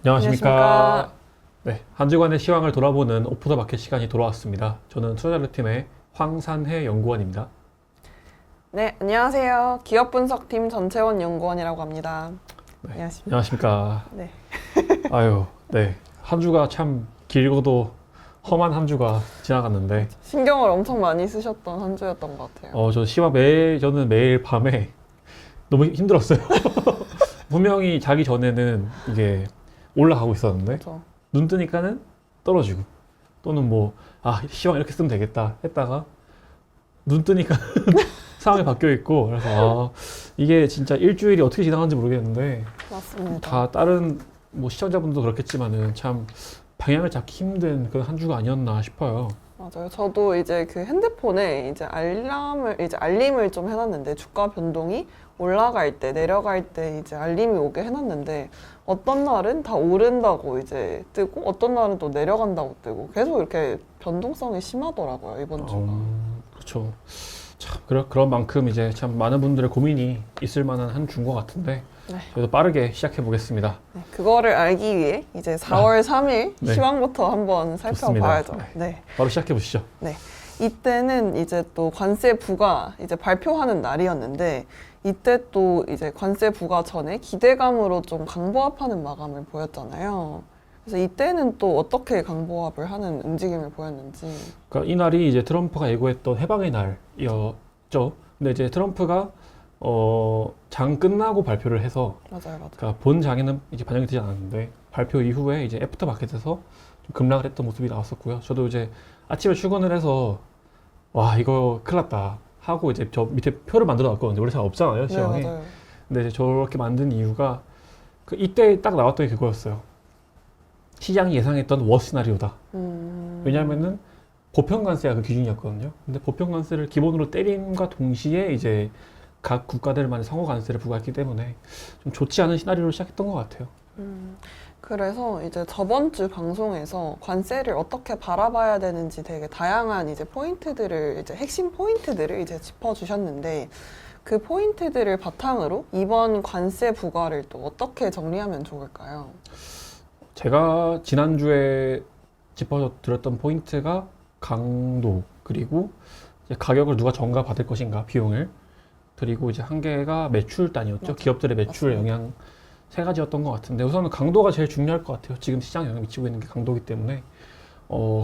안녕하십니까. 안녕하십니까. 네, 한 주간의 시황을 돌아보는 오프 더 마켓 시간이 돌아왔습니다. 저는 투자자료팀의 황산해 연구원입니다. 네, 안녕하세요. 기업 분석팀 전채원 연구원이라고 합니다. 네, 안녕하십니까. 안녕하십니까. 네, 아유, 네, 한 주가 참 길고도 험한 한 주가 지나갔는데, 신경을 엄청 많이 쓰셨던 한 주였던 것 같아요. 저는 매일 밤에 너무 힘들었어요. 분명히 자기 전에는 이게 올라가고 있었는데, 그렇죠. 눈 뜨니까는 떨어지고, 또는 시황 이렇게 쓰면 되겠다 했다가, 눈 뜨니까 상황이 바뀌어 있고, 그래서 이게 진짜 일주일이 어떻게 지나가는지 모르겠는데, 맞습니다. 다 다른 시청자분도 그렇겠지만은 참 방향을 잡기 힘든 그런 한 주가 아니었나 싶어요. 맞아요. 저도 이제 그 핸드폰에 이제 알림을 좀 해놨는데 주가 변동이 올라갈 때, 내려갈 때 이제 알림이 오게 해놨는데 어떤 날은 다 오른다고 이제 뜨고 어떤 날은 또 내려간다고 뜨고 계속 이렇게 변동성이 심하더라고요, 이번 주가. 그렇죠. 참 그런 만큼 이제 참 많은 분들의 고민이 있을 만한 한 주인 것 같은데 네. 저희도 빠르게 시작해 보겠습니다. 네, 그거를 알기 위해 이제 4월 3일 네. 시황부터 한번 살펴봐야죠. 좋습니다. 네. 바로 시작해 보시죠. 네. 이때는 이제 또 관세 부과 이제 발표하는 날이었는데 이때 또 이제 관세 부과 전에 기대감으로 좀 강보합하는 마감을 보였잖아요. 그래서 이때는 또 어떻게 강보합을 하는 움직임을 보였는지. 그러니까 이 날이 이제 트럼프가 예고했던 해방의 날이었죠. 근데 이제 트럼프가 장 끝나고 발표를 해서 맞아요. 그러니까 본 장에는 이제 반영이 되지 않았는데 발표 이후에 이제 애프터 마켓에서 좀 급락을 했던 모습이 나왔었고요. 저도 이제 아침에 출근을 해서 와 이거 큰일 났다 하고 이제 저 밑에 표를 만들어 놨거든요. 원래 잘 없잖아요, 네, 시황에. 맞아요. 근데 이제 저렇게 만든 이유가 이때 딱 나왔던 게 그거였어요. 시장이 예상했던 워스 시나리오다. 왜냐하면은 보편관세가 그 기준이었거든요. 근데 보편관세를 기본으로 때림과 동시에 이제 각 국가들만의 상호관세를 부과했기 때문에 좀 좋지 않은 시나리오를 시작했던 것 같아요. 그래서 이제 저번 주 방송에서 관세를 어떻게 바라봐야 되는지 되게 다양한 이제 포인트들을 이제 핵심 포인트들을 이제 짚어주셨는데 그 포인트들을 바탕으로 이번 관세 부과를 또 어떻게 정리하면 좋을까요? 제가 지난주에 짚어드렸던 포인트가 강도, 그리고 이제 가격을 누가 전가받을 것인가, 비용을. 그리고 이제 한 개가 매출단이었죠. 맞아요. 기업들의 매출 맞습니다. 영향 세 가지였던 것 같은데 우선은 강도가 제일 중요할 것 같아요. 지금 시장에 영향을 미치고 있는 게 강도이기 때문에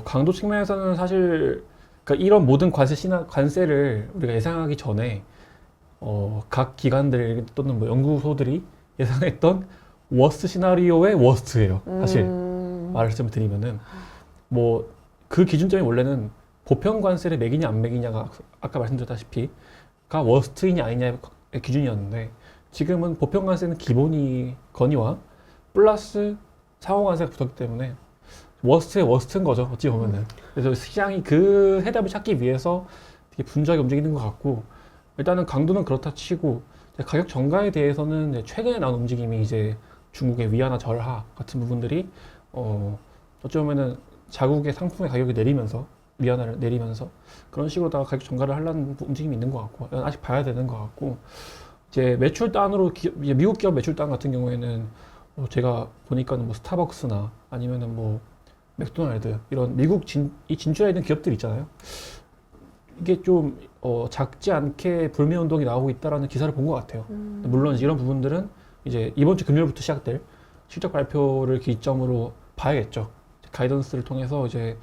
강도 측면에서는 사실 그러니까 이런 모든 관세를 우리가 예상하기 전에 각 기관들 또는 연구소들이 예상했던 워스트 시나리오의 워스트예요. 사실 말씀을 드리면은 그 기준점이 원래는 보편 관세를 매기냐 안 매기냐가 아까 말씀드렸다시피 가 워스트이냐 아니냐의 기준이었는데 지금은 보편 관세는 기본이거니와 플러스 상호 관세가 붙었기 때문에 워스트의 워스트인 거죠, 어찌 보면은. 그래서 시장이 그 해답을 찾기 위해서 되게 분주하게 움직이는 것 같고 일단은 강도는 그렇다 치고 가격 전가에 대해서는 최근에 나온 움직임이 이제 중국의 위안화 절하 같은 부분들이 어찌 보면은 자국의 상품의 가격이 내리면서 위안화를 내리면서 그런 식으로다가 가격 전가를 하려는 움직임이 있는 것 같고 아직 봐야 되는 것 같고 이제 매출단으로 이제 미국 기업 매출단 같은 경우에는 제가 보니까는 스타벅스나 아니면은 맥도날드 이런 미국 진출해 있는 기업들 있잖아요. 이게 좀 작지 않게 불매 운동이 나오고 있다라는 기사를 본 것 같아요. 물론 이런 부분들은 이제 이번 주 금요일부터 시작될 실적 발표를 기점으로 봐야겠죠. 가이던스를 통해서 이제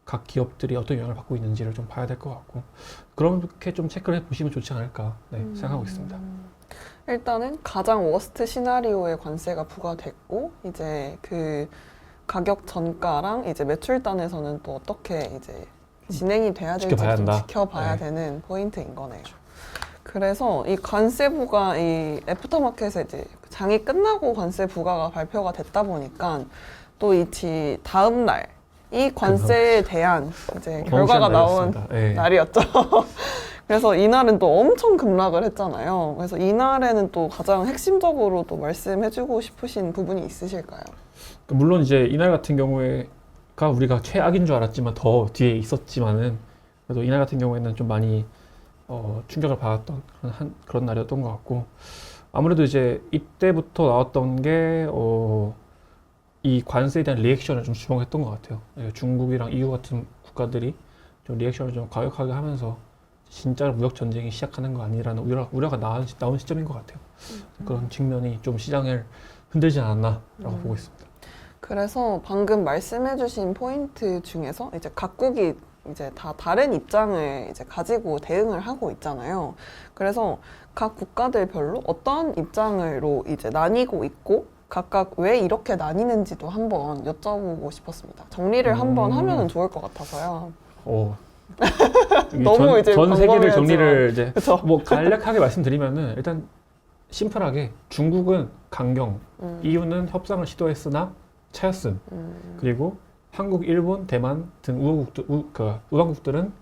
각 기업들이 어떤 영향을 받고 있는지를 좀 봐야 될 것 같고 그렇게 좀 체크를 해보시면 좋지 않을까 생각하고 있습니다. 일단은 가장 워스트 시나리오의 관세가 부과됐고 이제 그 가격 전가랑 이제 매출단에서는 또 어떻게 이제 진행이 돼야 될지 지켜봐야 좀 한다. 지켜봐야 네. 되는 포인트인 거네요. 그래서 이 관세 부과 이 애프터마켓에 이제 장이 끝나고 관세 부과가 발표가 됐다 보니까 또 다음 날 이 관세에 대한 이제 결과가 나온 네. 날이었죠. 그래서 이날은 또 엄청 급락을 했잖아요. 그래서 이날에는 또 가장 핵심적으로 또 말씀해주고 싶으신 부분이 있으실까요? 물론 이제 이날 같은 경우에가 우리가 최악인 줄 알았지만 더 뒤에 있었지만은 그래도 이날 같은 경우에는 좀 많이 충격을 받았던 그런 날이었던 것 같고 아무래도 이제 이때부터 나왔던 게 이 관세에 대한 리액션을 좀 주목했던 것 같아요. 예, 중국이랑 EU 같은 국가들이 좀 리액션을 좀 과격하게 하면서 진짜로 무역 전쟁이 시작하는 거 아니라는 우려가 나온 시점인 것 같아요. 그런 측면이 좀 시장을 흔들지 않았나라고 보고 있습니다. 그래서 방금 말씀해주신 포인트 중에서 이제 각국이 이제 다 다른 입장을 이제 가지고 대응을 하고 있잖아요. 그래서 각 국가들별로 어떤 입장으로 이제 나뉘고 있고 각각 왜 이렇게 나뉘는지도 한번 여쭤보고 싶었습니다. 정리를 한번 하면은 좋을 것 같아서요. 이게 너무 이제 전 세계를 광범위하지만. 정리를 이제 그렇죠. 뭐 간략하게 말씀드리면은 일단 심플하게 중국은 강경, EU는 협상을 시도했으나 차였음. 그리고 한국, 일본, 대만 등 우방국들은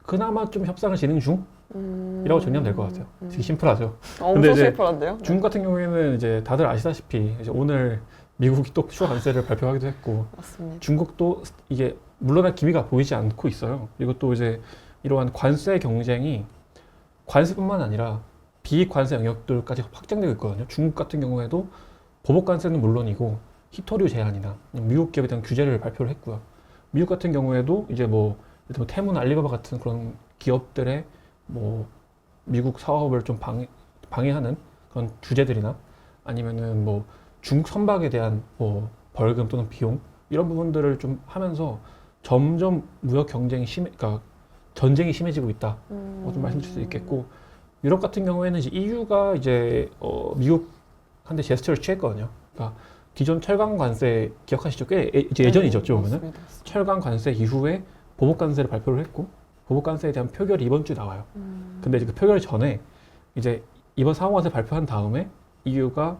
그나마 좀 협상을 진행 중이라고 정리하면 될 것 같아요. 되게 심플하죠. 근데 엄청 이제 심플한데요? 중국 같은 경우에는 이제 다들 아시다시피 이제 오늘 미국이 또 추가 관세를 발표하기도 했고 맞습니다. 중국도 이게 물러날 기미가 보이지 않고 있어요. 그리고 또 이제 이러한 관세 경쟁이 관세뿐만 아니라 비관세 영역들까지 확장되고 있거든요. 중국 같은 경우에도 보복 관세는 물론이고 히토류 제한이나 미국 기업에 대한 규제를 발표를 했고요. 미국 같은 경우에도 이제 뭐 테문, 알리바바 같은 그런 기업들의 뭐 미국 사업을 좀 방해하는 그런 규제들이나 아니면은 뭐 중국 선박에 대한 뭐 벌금 또는 비용 이런 부분들을 좀 하면서 점점 무역 경쟁이 그러니까 전쟁이 심해지고 있다. 좀 말씀드릴 수 있겠고 유럽 같은 경우에는 이제 EU가 이제 미국한테 제스처를 취했거든요. 그러니까 기존 철강 관세 기억하시죠? 꽤 이제 예전이죠, 어찌 보면은 맞습니다. 철강 관세 이후에 보복 관세를 발표를 했고 보복 관세에 대한 표결이 이번 주에 나와요. 근데 이제 그 표결 전에 이제 이번 상호관세 발표한 다음에 EU가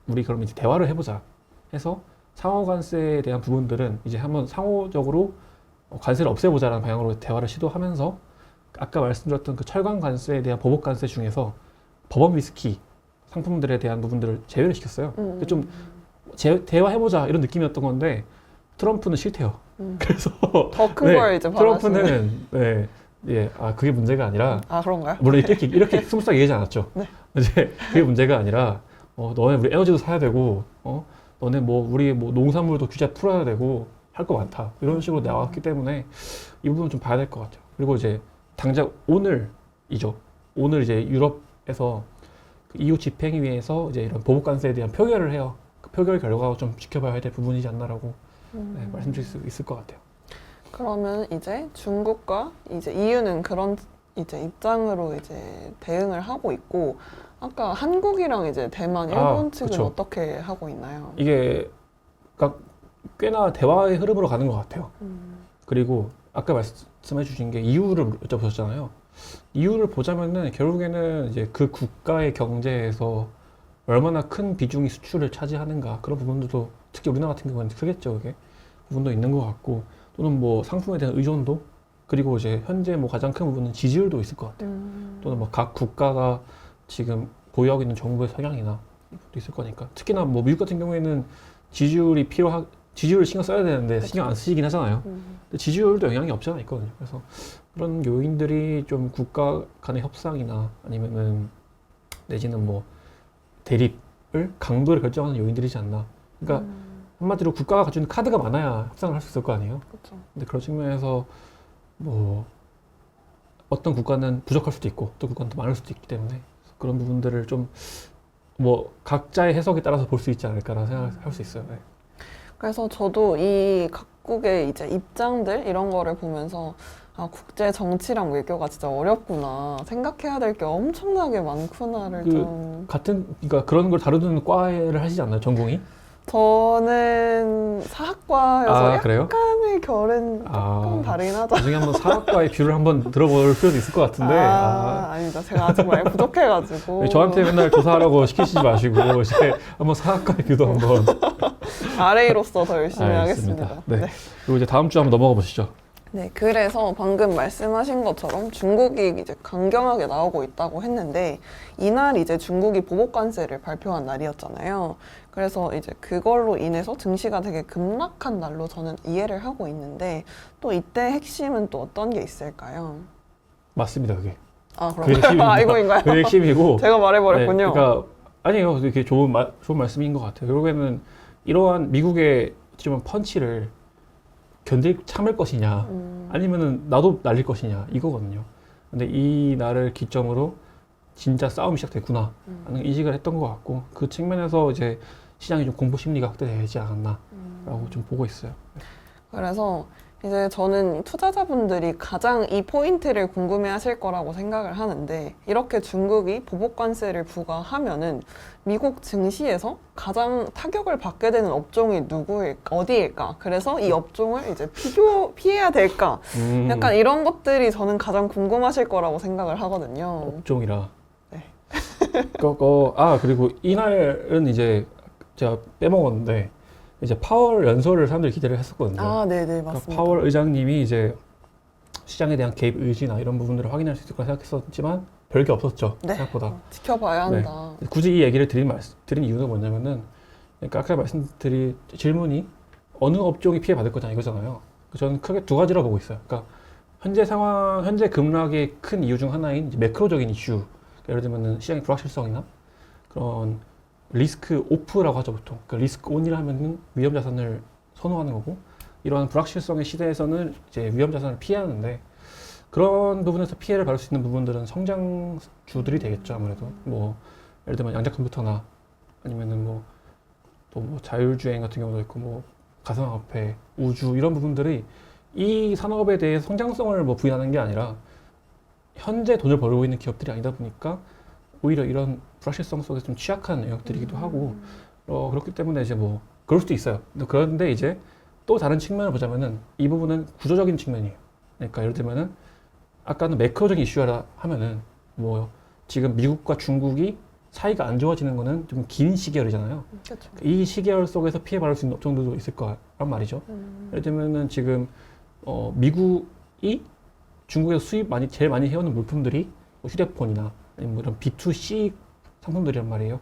우리 그럼 이제 대화를 해보자 해서 상호관세에 대한 부분들은 이제 한번 상호적으로 관세를 없애보자라는 방향으로 대화를 시도하면서 아까 말씀드렸던 그 철강 관세에 대한 보복 관세 중에서 버번 위스키 상품들에 대한 부분들을 제외를 시켰어요. 근데 좀 대화해보자 이런 느낌이었던 건데 트럼프는 싫대요. 그래서 더 큰 걸 이제 바라시는. 트럼프는 그게 문제가 아니라 아, 그런가요? 물론 이렇게 스무스하게 얘기하지 않았죠. 네. 이제 그게 문제가 아니라 너네 우리 에너지도 사야 되고 너네 우리 농산물도 규제 풀어야 되고 할 거 많다 이런 식으로 나왔기 때문에 이 부분 좀 봐야 될 것 같아요. 그리고 이제 당장 오늘이죠. 오늘 이제 유럽에서 그 EU 집행위에서 이제 이런 보복 관세에 대한 표결을 해요. 그 표결 결과가 좀 지켜봐야 될 부분이지 않나라고 말씀드릴 수 있을 것 같아요. 그러면 이제 중국과 이제 EU는 그런 이제 입장으로 이제 대응을 하고 있고 아까 한국이랑 이제 대만, 일본 측은 그쵸. 어떻게 하고 있나요? 이게 그러니까 꽤나 대화의 흐름으로 가는 것 같아요. 그리고 아까 말씀해 주신 게 이유를 여쭤보셨잖아요. 이유를 보자면은 결국에는 이제 그 국가의 경제에서 얼마나 큰 비중이 수출을 차지하는가 그런 부분들도 특히 우리나라 같은 경우는 크겠죠. 그게 부분도 있는 것 같고 또는 뭐 상품에 대한 의존도 그리고 이제 현재 뭐 가장 큰 부분은 지지율도 있을 것 같아요. 또는 뭐 각 국가가 지금 보유하고 있는 정부의 성향이나 이것도 있을 거니까 특히나 뭐 미국 같은 경우에는 지지율을 신경 써야 되는데 신경 안 쓰시긴 하잖아요. 근데 지지율도 영향이 없지 않아 있거든요. 그래서 그런 요인들이 좀 국가 간의 협상이나 아니면은 내지는 뭐 대립을 강도를 결정하는 요인들이지 않나. 그러니까 한마디로 국가가 가지고 있는 카드가 많아야 협상을 할 수 있을 거 아니에요. 그렇죠. 근데 그런 측면에서 뭐 어떤 국가는 부족할 수도 있고 어떤 국가는 더 많을 수도 있기 때문에 그런 부분들을 좀 뭐 각자의 해석에 따라서 볼 수 있지 않을까라는 생각을 할 수 있어요. 네. 그래서 저도 이 각국의 이제 입장들 이런 거를 보면서 국제 정치랑 외교가 진짜 어렵구나. 생각해야 될 게 엄청나게 많구나를 그러니까 그런 걸 다루는 과를 하시지 않나요, 전공이? 저는 사학과여서 그래요? 약간의 결은 조금 다르긴 하죠. 나중에 한번 사학과의 뷰를 한번 들어볼 필요도 있을 것 같은데. 아니다. 제가 아직 많이 부족해가지고. 저한테 맨날 조사하라고 시키시지 마시고 이제 한번 사학과의 뷰도 한번. RA로서 더 열심히 알겠습니다. 하겠습니다. 네. 그리고 이제 다음 주 한번 넘어가 보시죠. 네, 그래서 방금 말씀하신 것처럼 중국이 이제 강경하게 나오고 있다고 했는데 이날 이제 중국이 보복 관세를 발표한 날이었잖아요. 그래서 이제 그걸로 인해서 증시가 되게 급락한 날로 저는 이해를 하고 있는데 또 이때 핵심은 또 어떤 게 있을까요? 맞습니다, 그게. 그런가요? 핵심입니다. 이거인가요? 그게 핵심이고. 제가 말해버렸군요. 네, 그러니까 아니에요. 되게 좋은 말씀인 것 같아요. 결국에는 이러한 미국의 어찌 보면 펀치를 참을 것이냐 아니면은 나도 날릴 것이냐 이거거든요. 근데 이 날을 기점으로 진짜 싸움이 시작됐구나 하는 인식을 했던 것 같고 그 측면에서 이제 시장이 좀 공포 심리가 확대되지 않았나라고 좀 보고 있어요. 그래서 이제 저는 투자자분들이 가장 이 포인트를 궁금해 하실 거라고 생각을 하는데 이렇게 중국이 보복 관세를 부과하면은 미국 증시에서 가장 타격을 받게 되는 업종이 어디일까? 그래서 이 업종을 이제 피해야 될까? 약간 이런 것들이 저는 가장 궁금하실 거라고 생각을 하거든요. 업종이라. 네. 그리고 이날은 이제 제가 빼먹었는데 이제 파월 연설을 사람들이 기대를 했었거든요. 아, 네네, 그러니까 맞습니다. 파월 의장님이 이제 시장에 대한 개입 의지나 이런 부분들을 확인할 수 있을 거라 생각했었지만 별게 없었죠. 네. 생각보다. 지켜봐야 네. 한다. 굳이 이 얘기를 드린 이유가 뭐냐면은 그러니까 아까 말씀드린 질문이 어느 업종이 피해받을 거냐 이거잖아요. 저는 크게 두 가지라고 보고 있어요. 그러니까 현재 급락의 큰 이유 중 하나인 이제 매크로적인 이슈. 그러니까 예를 들면은 시장의 불확실성이나 그런 리스크 오프라고 하죠 보통. 그러니까 리스크 온이라 하면은 위험 자산을 선호하는 거고 이러한 불확실성의 시대에서는 이제 위험 자산을 피하는데 그런 부분에서 피해를 받을 수 있는 부분들은 성장주들이 되겠죠 아무래도. 뭐 예를 들면 양자 컴퓨터나 아니면은 또 뭐 자율주행 같은 경우도 있고 뭐 가상화폐, 우주 이런 부분들이 이 산업에 대해 성장성을 뭐 부인하는 게 아니라 현재 돈을 벌고 있는 기업들이 아니다 보니까 오히려 이런 불확실성 속에 좀 취약한 영역들이기도 하고 그렇기 때문에 이제 뭐 그럴 수도 있어요. 그런데 이제 또 다른 측면을 보자면은 이 부분은 구조적인 측면이에요. 그러니까 예를 들면은 아까는 매크로적인 이슈라 하면은 뭐 지금 미국과 중국이 사이가 안 좋아지는 거는 좀 긴 시계열이잖아요. 그렇죠. 이 시계열 속에서 피해받을 수 있는 업종들도 있을 거란 말이죠. 예를 들면은 지금 미국이 중국에서 제일 많이 해오는 물품들이 뭐 휴대폰이나 아니면 뭐 이런 B2C 상품들이란 말이에요.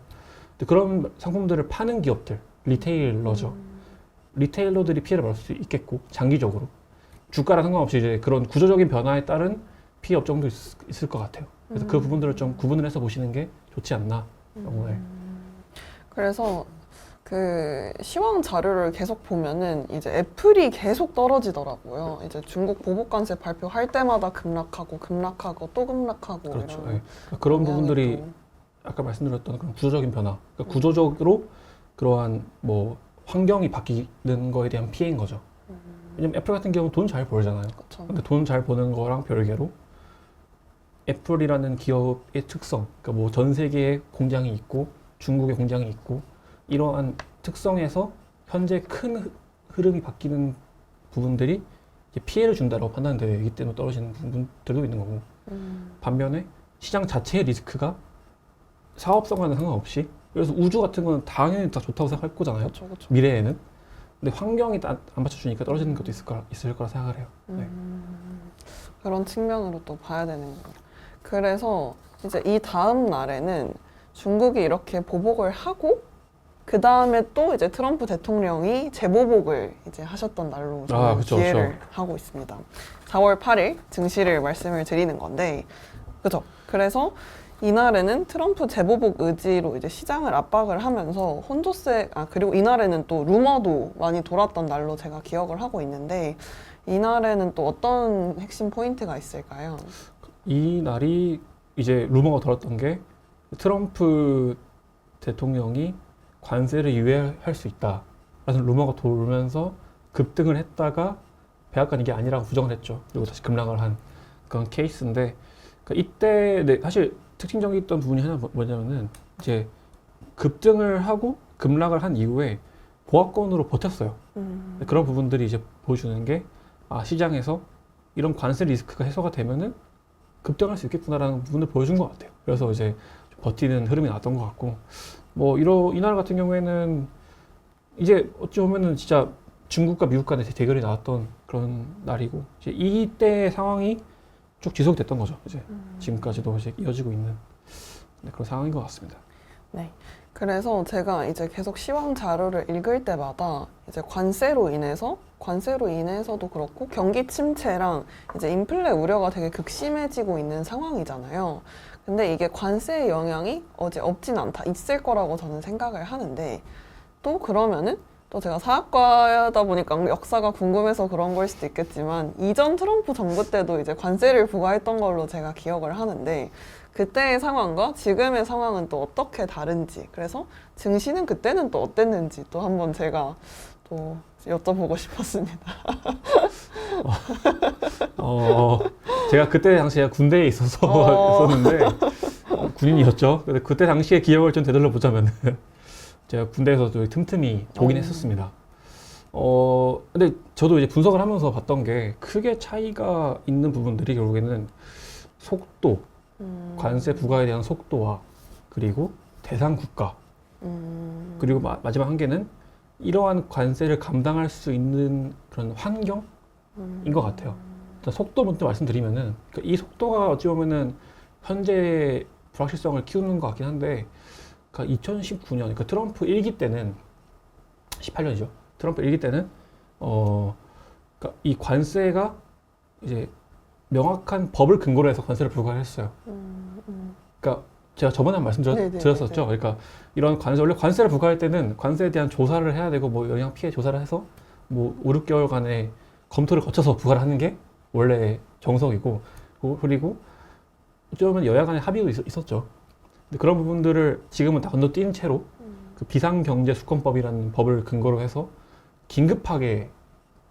근데 그런 상품들을 파는 기업들, 리테일러죠. 리테일러들이 피해를 받을 수 있겠고 장기적으로 주가랑 상관없이 이제 그런 구조적인 변화에 따른 피해 업종도 있을 것 같아요. 그래서 그 부분들을 좀 구분을 해서 보시는 게 좋지 않나. 네. 그래서 그 시황 자료를 계속 보면은 이제 애플이 계속 떨어지더라고요. 이제 중국 보복 관세 발표할 때마다 급락하고 또 급락하고 그렇죠. 이런 네. 그런 영향이 부분들이 또. 아까 말씀드렸던 그런 구조적인 변화, 그러니까 구조적으로 그러한 뭐 환경이 바뀌는 거에 대한 피해인 거죠. 왜냐면 애플 같은 경우는 돈 잘 벌잖아요. 그렇죠. 근데 돈 잘 버는 거랑 별개로 애플이라는 기업의 특성, 그러니까 뭐 전 세계에 공장이 있고 중국에 공장이 있고 이러한 특성에서 현재 큰 흐름이 바뀌는 부분들이 이제 피해를 준다고 판단되기 때문에 떨어지는 부분들도 있는 거고 반면에 시장 자체의 리스크가 사업성과는 상관없이 그래서 우주 같은 거는 당연히 다 좋다고 생각할 거잖아요. 그렇죠, 그렇죠. 미래에는. 근데 환경이 안 받쳐주니까 떨어지는 것도 있을 거라 생각을 해요. 네. 그런 측면으로 또 봐야 되는 거예요. 그래서 이제 이 다음 날에는 중국이 이렇게 보복을 하고 그 다음에 또 이제 트럼프 대통령이 재보복을 이제 하셨던 날로 저는 그쵸, 기회를 그쵸. 하고 있습니다. 4월 8일 증시를 말씀을 드리는 건데, 그죠? 그래서 이날에는 트럼프 재보복 의지로 이제 시장을 압박을 하면서 그리고 이날에는 또 루머도 많이 돌았던 날로 제가 기억을 하고 있는데, 이날에는 또 어떤 핵심 포인트가 있을까요? 이 날이 이제 루머가 돌았던 게 트럼프 대통령이 관세를 유예할 수 있다라는 루머가 돌면서 급등을 했다가 백악관 이게 아니라고 부정을 했죠. 그리고 다시 급락을 한 그런 케이스인데 그러니까 이때 사실 특징적이었던 부분이 하나 뭐냐면은 이제 급등을 하고 급락을 한 이후에 보합권으로 버텼어요. 그런 부분들이 이제 보여주는 게 시장에서 이런 관세 리스크가 해소가 되면은 급등할 수 있겠구나라는 부분을 보여준 것 같아요. 그래서 이제 좀 버티는 흐름이 나왔던 것 같고 뭐 이날 같은 경우에는 이제 어찌 보면은 진짜 중국과 미국 간의 대결이 나왔던 그런 날이고 이제 이때 상황이 쭉 지속됐던 거죠. 이제 지금까지도 이제 이어지고 있는 그런 상황인 것 같습니다. 네. 그래서 제가 이제 계속 시황 자료를 읽을 때마다 이제 관세로 인해서도 그렇고 경기 침체랑 이제 인플레 우려가 되게 극심해지고 있는 상황이잖아요. 근데 이게 관세의 영향이 없진 않다. 있을 거라고 저는 생각을 하는데 또 그러면은 또 제가 사학과다 보니까 역사가 궁금해서 그런 걸 수도 있겠지만 이전 트럼프 정부 때도 이제 관세를 부과했던 걸로 제가 기억을 하는데 그때의 상황과 지금의 상황은 또 어떻게 다른지 그래서 증시는 그때는 또 어땠는지 또 한번 제가 또 여쭤보고 싶었습니다. 제가 그때 당시에 군대에 있었는데 군인이었죠. 근데 그때 당시의 기억을 좀 되돌려 보자면은 제가 군대에서도 틈틈이 보긴 했었습니다. 근데 저도 이제 분석을 하면서 봤던 게 크게 차이가 있는 부분들이 결국에는 속도, 관세 부과에 대한 속도와 그리고 대상 국가 그리고 마지막 한 개는 이러한 관세를 감당할 수 있는 그런 환경인 것 같아요. 일단 속도부터 말씀드리면은 이 속도가 어찌 보면은 현재 불확실성을 키우는 것 같긴 한데 2019년 그러니까 트럼프 1기 때는 18년이죠. 트럼프 1기 때는 그러니까 이 관세가 이제 명확한 법을 근거로 해서 관세를 부과를 했어요. 그러니까 제가 저번에 드렸었죠. 그러니까 이런 원래 관세를 부과할 때는 관세에 대한 조사를 해야 되고 뭐 영향 피해 조사를 해서 뭐 5, 6개월간의 검토를 거쳐서 부과를 하는 게 원래 정석이고 그리고 어쩌면 여야 간의 합의도 있었죠. 근데 그런 부분들을 지금은 다 건너뛴 채로 그 비상경제수권법이라는 법을 근거로 해서 긴급하게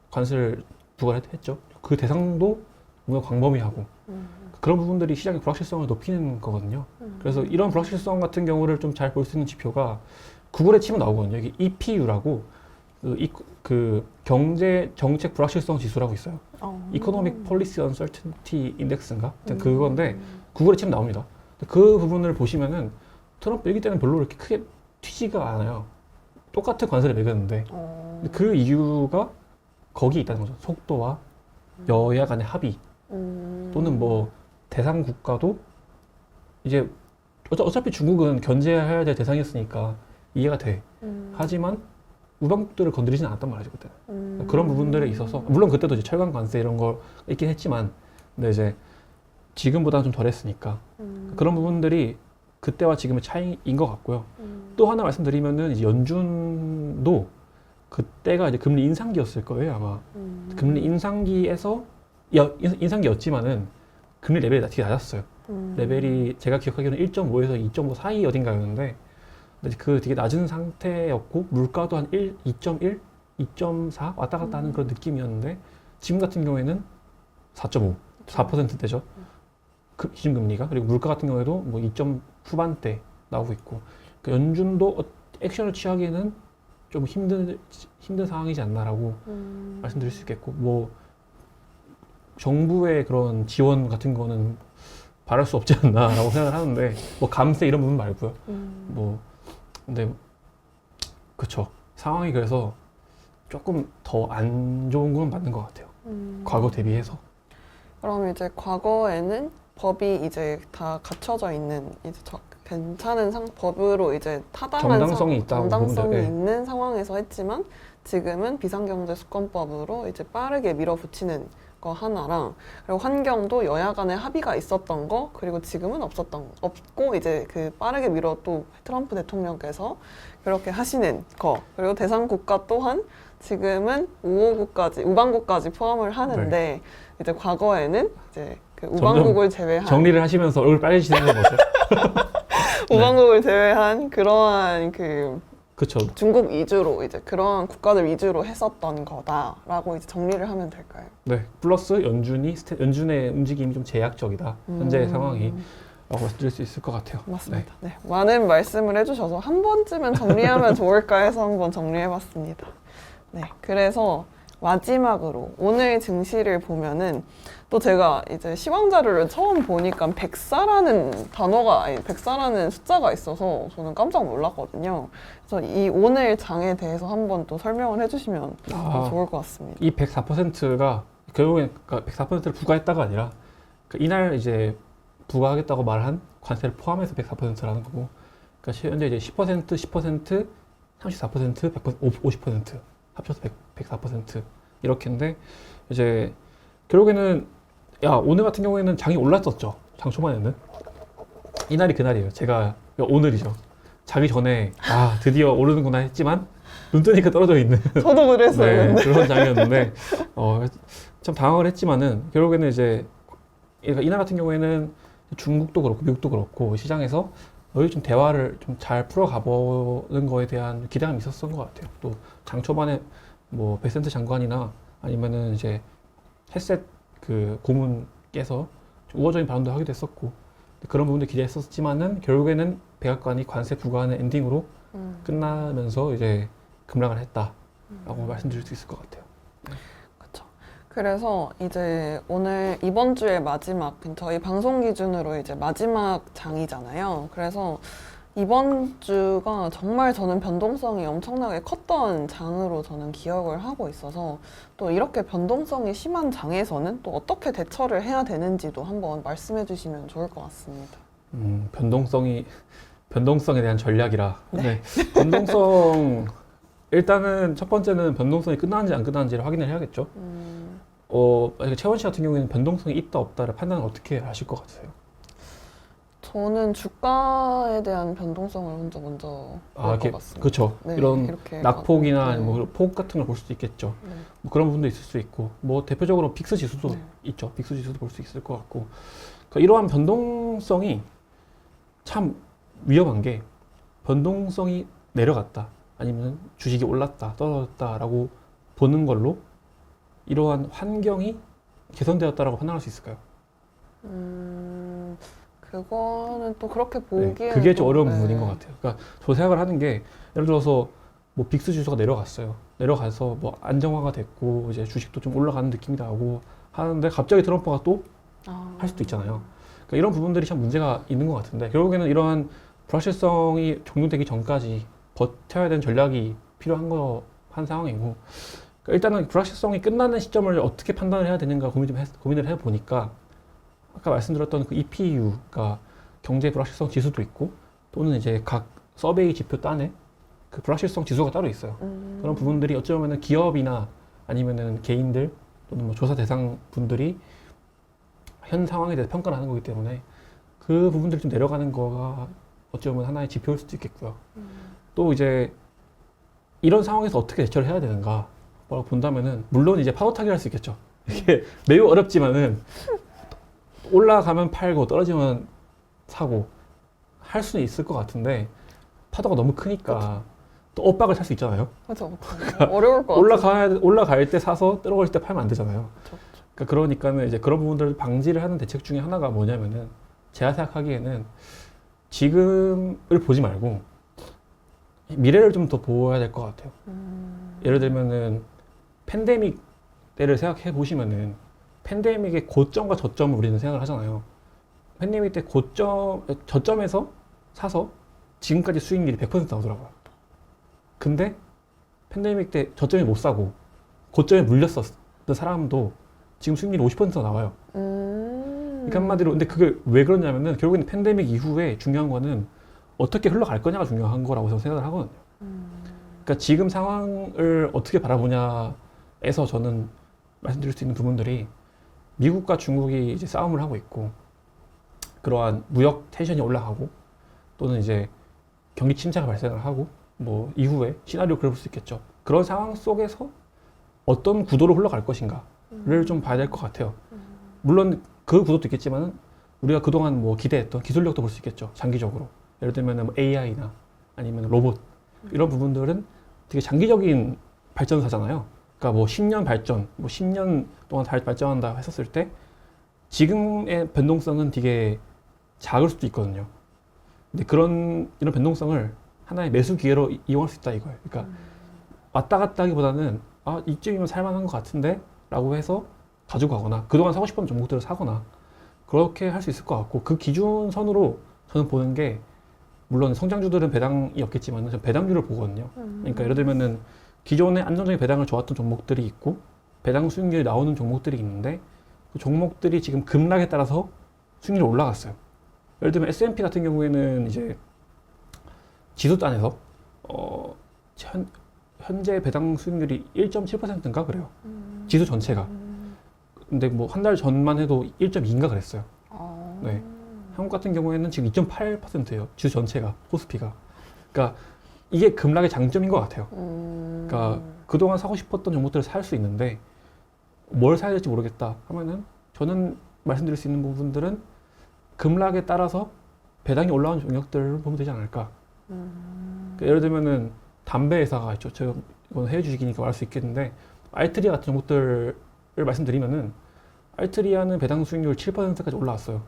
관세를 부과를 했죠. 그 대상도 뭔가 광범위하고 그런 부분들이 시장의 불확실성을 높이는 거거든요. 그래서 이런 불확실성 같은 경우를 좀 잘 볼 수 있는 지표가 구글에 치면 나오거든요. 여기 EPU라고 그 경제 정책 불확실성 지수라고 있어요. Economic Policy Uncertainty Index인가? 그건데 구글에 치면 나옵니다. 그 부분을 보시면은 트럼프 1기 때는 별로 이렇게 크게 튀지가 않아요. 똑같은 관세를 매겼는데 그 이유가 거기 있다는 거죠. 속도와 여야 간의 합의 또는 뭐 대상 국가도 이제 어차피 중국은 견제해야 될 대상이었으니까 이해가 돼. 하지만 우방국들을 건드리진 않았단 말이죠 그때는. 그런 부분들에 있어서 물론 그때도 이제 철강 관세 이런 거 있긴 했지만 근데 이제 지금보다는 좀 덜했으니까 그런 부분들이 그때와 지금의 차이인 것 같고요. 또 하나 말씀드리면은 이제 연준도 그때가 이제 금리 인상기였을 거예요 아마. 금리 인상기에서 인상기였지만은 금리 레벨이 되게 낮았어요. 레벨이 제가 기억하기로는 1.5에서 2.5 사이 어딘가였는데 그 되게 낮은 상태였고 물가도 한 2.1, 2.4 왔다 갔다 하는 그런 느낌이었는데 지금 같은 경우에는 4.5, 4%대죠. 그 기준금리가. 그리고 물가 같은 경우에도 뭐 2점 후반대 나오고 있고 그러니까 연준도 액션을 취하기에는 좀 힘든 상황이지 않나라고 말씀드릴 수 있겠고 뭐 정부의 그런 지원 같은 거는 바랄 수 없지 않나라고 생각을 하는데 뭐 감세 이런 부분 말고요. 뭐 근데 그쵸 상황이 그래서 조금 더 안 좋은 건 맞는 것 같아요. 과거 대비해서. 그럼 이제 과거에는 법이 이제 다 갖춰져 있는 이제 괜찮은 법으로 이제 타당한 정당성이 있다고 정당성이 보면 있는 상황에서 했지만 지금은 비상경제수권법으로 이제 빠르게 밀어붙이는 거 하나랑 그리고 환경도 여야 간의 합의가 있었던 거 그리고 지금은 없고 이제 그 빠르게 밀어 또 트럼프 대통령께서 그렇게 하시는 거 그리고 대상 국가 또한 지금은 우방국까지 포함을 하는데 이제 과거에는 이제 그 우방국을 제외한 정리를 하시면서 얼굴 빨개지는 거죠. 우방국을 제외한 그러한 그쵸. 중국 위주로 이제 그런 국가들 위주로 했었던 거다라고 이제 정리를 하면 될까요? 네. 플러스 연준의 움직임이 좀 제약적이다. 현재의 상황이. 라고 말씀드릴 수 있을 것 같아요. 맞습니다. 네. 많은 말씀을 해주셔서 한 번쯤은 정리하면 좋을까 해서 한번 정리해봤습니다. 네. 그래서 마지막으로 오늘 증시를 보면은 또 제가 이제 시황 자료를 처음 보니까 백사라는 숫자가 있어서 저는 깜짝 놀랐거든요. 그래서 이 오늘 장에 대해서 한번 또 설명을 해주시면 좋을 것 같습니다. 이 104%가 결국엔 104%를 부과했다가 아니라 이날 이제 부과하겠다고 말한 관세를 포함해서 104%라는 거고, 그러니까 현재 이제 10%, 10%, 34%, 50% 합쳐서 104% 이렇게인데 이제 결국에는 오늘 같은 경우에는 장이 올랐었죠. 장 초반에는 이날이 그날이에요. 제가 오늘이죠. 자기 전에 드디어 오르는구나 했지만 눈 뜨니까 떨어져 있는 저도 그랬어요. 네, 그런 장이었는데 참 당황을 했지만은 결국에는 이제 그러니까 이날 같은 경우에는 중국도 그렇고 미국도 그렇고 시장에서 너희 좀 대화를 좀 잘 풀어가 보는 거에 대한 기대감이 있었던 것 같아요. 또 장 초반에 뭐 베센트 장관이나 아니면은 이제 헤셋 그 고문께서 좀 우호적인 발언도 하기도 했었고 그런 부분도 기대했었지만은 결국에는 백악관이 관세 부과하는 엔딩으로 끝나면서 이제 급락을 했다라고 말씀드릴 수 있을 것 같아요. 그렇죠. 그래서 이제 오늘 이번 주의 마지막 저희 방송 기준으로 이제 마지막 장이잖아요. 그래서 이번 주가 정말 저는 변동성이 엄청나게 컸던 장으로 저는 기억을 하고 있어서 또 이렇게 변동성이 심한 장에서는 또 어떻게 대처를 해야 되는지도 한번 말씀해 주시면 좋을 것 같습니다. 변동성에 대한 전략이라. 네. 변동성 일단은 첫 번째는 변동성이 끝나는지 안 끝나는지를 확인을 해야겠죠. 만약에 채원 씨 같은 경우에는 변동성이 있다 없다를 판단을 어떻게 하실 것 같으세요? 저는 주가에 대한 변동성을 먼저 볼 것 같습니다. 그렇죠. 네, 이런 이렇게 낙폭이나 가고, 뭐 폭 같은 걸 볼 수도 있겠죠. 네. 뭐 그런 부분도 있을 수 있고, 뭐 대표적으로 빅스 지수도 네. 있죠. 빅스 지수도 볼 수 있을 것 같고, 그러니까 이러한 변동성이 참 위험한 게 변동성이 내려갔다, 아니면 주식이 올랐다, 떨어졌다라고 보는 걸로 이러한 환경이 개선되었다라고 판단할 수 있을까요? 그거는 또 그렇게 네, 보기에는 그게 좀 또, 어려운 네. 부분인 것 같아요. 그러니까 저 생각을 하는 게 예를 들어서 뭐 빅스 지수가 내려갔어요. 내려가서 뭐 안정화가 됐고 이제 주식도 좀 올라가는 느낌이 나고 하는데 갑자기 트럼프가 또 할 수도 있잖아요. 그러니까 이런 부분들이 참 문제가 있는 것 같은데 결국에는 이러한 불확실성이 종료되기 전까지 버텨야 되는 전략이 한 상황이고 그러니까 일단은 불확실성이 끝나는 시점을 어떻게 판단을 해야 되는가 고민을 해보니까 아까 말씀드렸던 그 EPU, 그러니까 경제 불확실성 지수도 있고 또는 이제 각 서베이 지표 단에 그 불확실성 지수가 따로 있어요. 그런 부분들이 어찌 보면은 기업이나 아니면은 개인들 또는 뭐 조사 대상 분들이 현 상황에 대해서 평가를 하는 거기 때문에 그 부분들이 좀 내려가는 거가 어찌 보면 하나의 지표일 수도 있겠고요. 또 이제 이런 상황에서 어떻게 대처를 해야 되는가 본다면은 물론 이제 파도 타기를 할 수 있겠죠. 이게 매우 어렵지만은 올라가면 팔고 떨어지면 사고 할 수는 있을 것 같은데 파도가 너무 크니까 또 엇박을 살 수 있잖아요. 그렇죠. 어려울 것 같아요. 올라갈 때 사서 떨어질 때 팔면 안 되잖아요. 그렇죠. 그러니까는 이제 그런 부분들을 방지를 하는 대책 중에 하나가 뭐냐면은 제가 생각하기에는 지금을 보지 말고 미래를 좀 더 보아야 될 것 같아요. 예를 들면은 팬데믹 때를 생각해 보시면은 팬데믹의 고점과 저점을 우리는 생각을 하잖아요. 팬데믹 때 저점에서 사서 지금까지 수익률이 100% 나오더라고요. 근데 팬데믹 때 저점에 못 사고 고점에 물렸었던 사람도 지금 수익률이 50% 나와요. 그러니까 한마디로 근데 그게 왜 그러냐면은 결국에는 팬데믹 이후에 중요한 거는 어떻게 흘러갈 거냐가 중요한 거라고 저는 생각을 하거든요. 그러니까 지금 상황을 어떻게 바라보냐에서 저는 말씀드릴 수 있는 부분들이 미국과 중국이 이제 싸움을 하고 있고 그러한 무역 텐션이 올라가고 또는 이제 경기 침체가 발생을 하고 뭐 이후에 시나리오 그려볼 수 있겠죠. 그런 상황 속에서 어떤 구도로 흘러갈 것인가를 좀 봐야 될 것 같아요. 물론 그 구도도 있겠지만은 우리가 그동안 뭐 기대했던 기술력도 볼 수 있겠죠. 장기적으로. 예를 들면 뭐 AI나 아니면 로봇 이런 부분들은 되게 장기적인 발전사잖아요. 그러니까 뭐 10년 발전, 뭐 10년 동안 발전한다 했었을 때 지금의 변동성은 되게 작을 수도 있거든요. 근데 이런 변동성을 하나의 매수 기회로 이용할 수 있다 이거예요. 그러니까 왔다 갔다 하기보다는 이쯤이면 살만한 것 같은데 라고 해서 가지고 가거나 그동안 사고 싶은 종목들을 사거나 그렇게 할 수 있을 것 같고 그 기준선으로 저는 보는 게 물론 성장주들은 배당이 없겠지만 저는 배당률을 보거든요. 그러니까 예를 들면은 기존에 안정적인 배당을 좋았던 종목들이 있고 배당 수익률이 나오는 종목들이 있는데 그 종목들이 지금 급락에 따라서 수익률이 올라갔어요. 예를 들면 S&P 같은 경우에는 이제 지수 단에서 현재 배당 수익률이 1.7%인가 그래요. 지수 전체가. 근데 뭐 한 달 전만 해도 1.2인가 그랬어요. 네. 한국 같은 경우에는 지금 2.8%예요. 지수 전체가, 코스피가. 그러니까 이게 급락의 장점인 것 같아요. 그러니까 그동안 사고 싶었던 종목들을 살 수 있는데 뭘 사야 될지 모르겠다 하면은 저는 말씀드릴 수 있는 부분들은 급락에 따라서 배당이 올라온 종목들을 보면 되지 않을까. 그러니까 예를 들면은 담배 회사가 있죠. 제가 이건 해외 주식이니까 말할 수 있겠는데 알트리아 같은 종목들을 말씀드리면은 알트리아는 배당 수익률 7%까지 올라왔어요.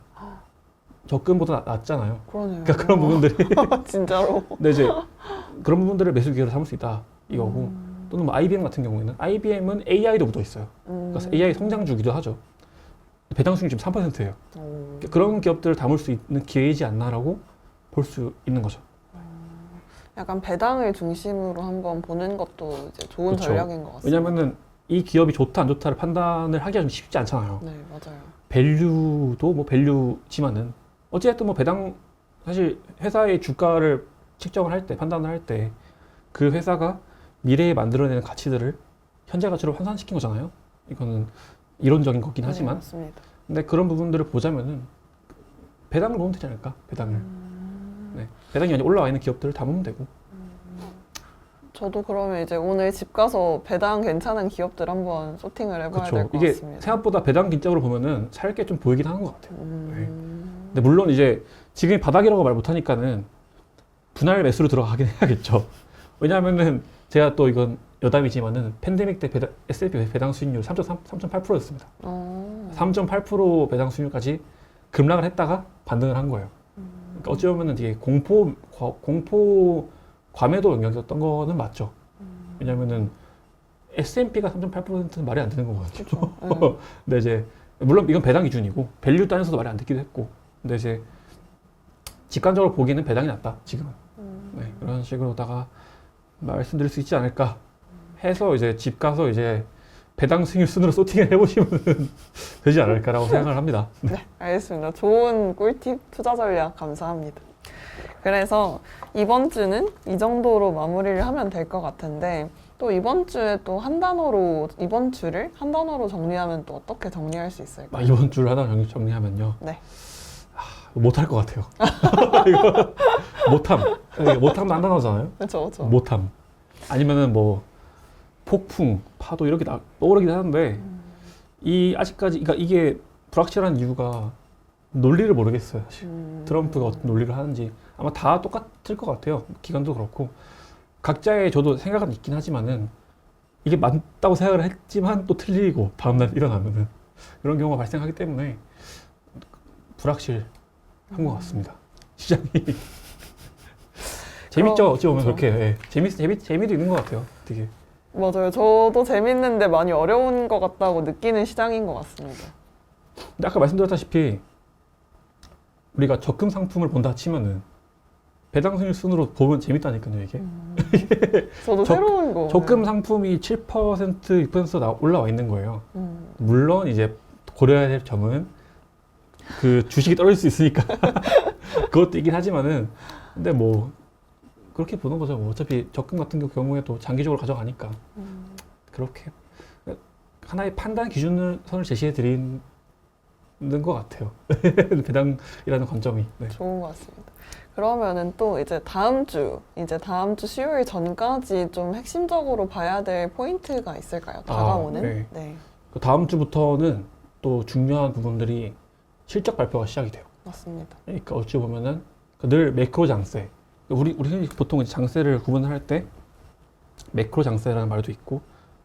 적금보다 낮잖아요. 그러네요. 그러니까 그런 부분들이 진짜로. 근데 이제 그런 부분들을 매수 기회로 삼을 수 있다 이거고 또는 뭐 IBM 같은 경우에는 IBM은 AI도 묻어 있어요. 그래서 AI 성장주기도 하죠. 배당 수익률 지금 3%예요. 그런 기업들을 담을 수 있는 기회이지 않나라고 볼 수 있는 거죠. 약간 배당을 중심으로 한번 보는 것도 이제 좋은 그쵸. 전략인 것 같습니다. 왜냐면은 이 기업이 좋다 안 좋다를 판단을 하기가 좀 쉽지 않잖아요. 네, 맞아요. 밸류도 뭐 밸류지만은 어찌됐든 뭐 배당 사실 회사의 주가를 측정을 할 때 판단을 할 때 그 회사가 미래에 만들어내는 가치들을 현재 가치로 환산시킨 거잖아요. 이거는 이론적인 거긴 네, 하지만 맞습니다. 근데 그런 부분들을 보자면은 배당을 보면 되지 않을까? 배당을. 네. 배당이 많이 올라와 있는 기업들을 담으면 되고. 저도 그러면 이제 오늘 집 가서 배당 괜찮은 기업들 한번 소팅을 해봐야 될 그렇죠. 것 이게 같습니다. 생각보다 배당 기점으로 보면은 살 게 좀 보이긴 하는 것 같아요. 네. 근데 물론 이제 지금이 바닥이라고 말 못하니까는 분할 매수로 들어가긴 해야겠죠. 왜냐하면은 제가 또 이건 여담이지만은 팬데믹 때 S&P 배당 수익률 3.8%였습니다. 3.8% 배당 수익률까지 급락을 했다가 반등을 한 거예요. 그러니까 어찌 보면은 되게 공포 과매도 영역이었던 거는 맞죠. 왜냐면은 S&P가 3.8%는 말이 안 되는 거거든요. 그렇죠. 근데 이제 물론 이건 배당 기준이고 밸류 단에서도 말이 안 듣기도 했고, 근데 이제 직관적으로 보기에는 배당이 낫다 지금은. 네, 그런 식으로다가 말씀드릴 수 있지 않을까 해서 이제 집 가서 이제 배당 수익률 순으로 소팅을 해보시면 되지 않을까라고 생각을 합니다. 네, 알겠습니다. 좋은 꿀팁 투자 전략 감사합니다. 그래서 이번 주는 이 정도로 마무리를 하면 될 것 같은데 또 이번 주에 또 이번 주를 한 단어로 정리하면 또 어떻게 정리할 수 있을까요? 이번 주를 하나 정리하면요. 네. 못할 것 같아요. 이거 못함. 못함도 안 단어잖아요. 그렇죠, 그렇죠. 못함. 아니면은 뭐 폭풍, 파도 이렇게 떠오르긴 하는데 이 아직까지 그러니까 이게 불확실한 이유가 논리를 모르겠어요. 사실. 트럼프가 어떤 논리를 하는지 아마 다 똑같을 것 같아요. 기관도 그렇고 각자의 저도 생각은 있긴 하지만은 이게 맞다고 생각을 했지만 또 틀리고 다음날 일어나면은 그런 경우가 발생하기 때문에 불확실한 것 같습니다. 시장이 재밌죠. 어찌 보면 그렇죠. 그렇게 예. 재미도 있는 것 같아요. 되게. 맞아요. 저도 재밌는데 많이 어려운 것 같다고 느끼는 시장인 것 같습니다. 근데 아까 말씀드렸다시피 우리가 적금 상품을 본다 치면은 배당 수익률 순으로 보면 재밌다니까요, 이게. 저도 새로운 거. 적금 상품이 7%, 6% 올라와 있는 거예요. 음, 물론 이제 고려해야 될 점은 그 주식이 떨어질 수 있으니까 그것도 있긴 하지만은 근데 뭐 그렇게 보는 거죠. 뭐 어차피 적금 같은 경우에도 장기적으로 가져가니까 그렇게 하나의 판단 기준을 선을 제시해 드리는 것 같아요. 배당이라는 관점이. 네. 좋은 것 같습니다. 그러면은 또 이제 다음 주 수요일 전까지 좀 핵심적으로 봐야 될 포인트가 있을까요? 다가오는? 네. 네, 그 다음 주부터는 또 중요한 부분들이 실적 발표가 시작이 돼요. 맞습니다. 그러니까 어찌 보면은 늘 매크로 장세. 우리 흔히 보통 이제 장세를 구분을 할 때 매크로 장세라는 말도 있고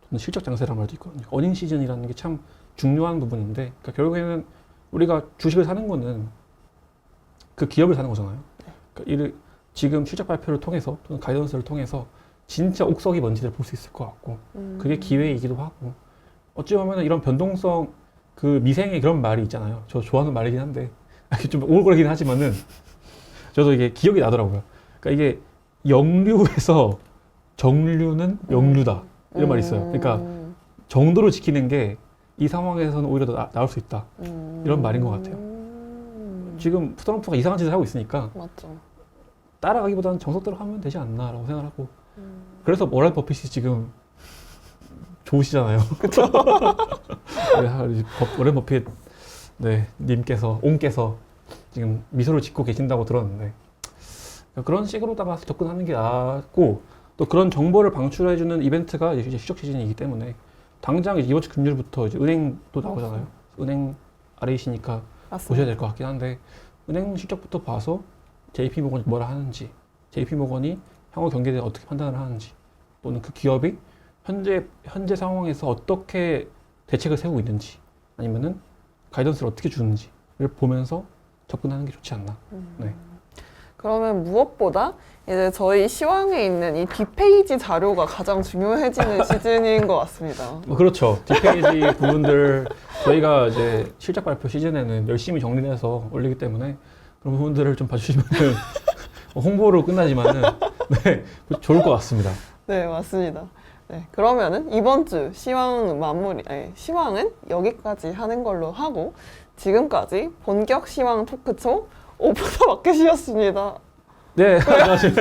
또는 실적 장세라는 말도 있거든요. 어닝 시즌이라는 게 참 중요한 부분인데, 그러니까 결국에는 우리가 주식을 사는 거는 그 기업을 사는 거잖아요. 그러니까 지금 실적 발표를 통해서 또는 가이던스를 통해서 진짜 옥석이 뭔지를 볼 수 있을 것 같고 그게 기회이기도 하고 어찌 보면 이런 변동성 그 미생의 그런 말이 있잖아요. 저 좋아하는 말이긴 한데 좀 오글거리긴 하지만은 저도 이게 기억이 나더라고요. 그러니까 이게 역류에서 정류는 역류다 이런 말이 있어요. 그러니까 정도를 지키는 게 이 상황에서는 오히려 더 나을 수 있다 이런 말인 것 같아요. 지금 트럼프가 이상한 짓을 하고 있으니까 맞죠. 따라가기보다는 정석대로 하면 되지 않나라고 생각하고 그래서 워런 버핏이 지금 좋으시잖아요. 그렇죠. 워런 버핏 네 님께서 옹께서 지금 미소를 짓고 계신다고 들었는데 그러니까 그런 식으로다가 접근하는 게 낫고 또 그런 정보를 방출해주는 이벤트가 이제 실적 시즌이기 때문에 당장 이번 주 금요일부터 이제 은행도 나오잖아요. 은행 RAC니까 보셔야 맞습니다. 될 것 같긴 한데 은행 실적부터 봐서 JP모건이 뭐라 하는지, JP모건이 향후 경기에 대해 어떻게 판단을 하는지, 또는 그 기업이 현재 상황에서 어떻게 대책을 세우고 있는지, 아니면은 가이던스를 어떻게 주는지를 보면서 접근하는 게 좋지 않나. 네. 그러면 무엇보다 이제 저희 시황에 있는 이 뒷페이지 자료가 가장 중요해지는 시즌인 것 같습니다. 그렇죠. 뒷페이지 부분들 저희가 이제 실적 발표 시즌에는 열심히 정리해서 올리기 때문에 그런 부분들을 좀 봐주시면 홍보로 끝나지만은 네, 좋을 것 같습니다. 네, 맞습니다. 네, 그러면은 이번 주 시황 시황은 여기까지 하는 걸로 하고 지금까지 본격 시황 토크쇼 오프더 마켓이었습니다. 네, 안녕하세요.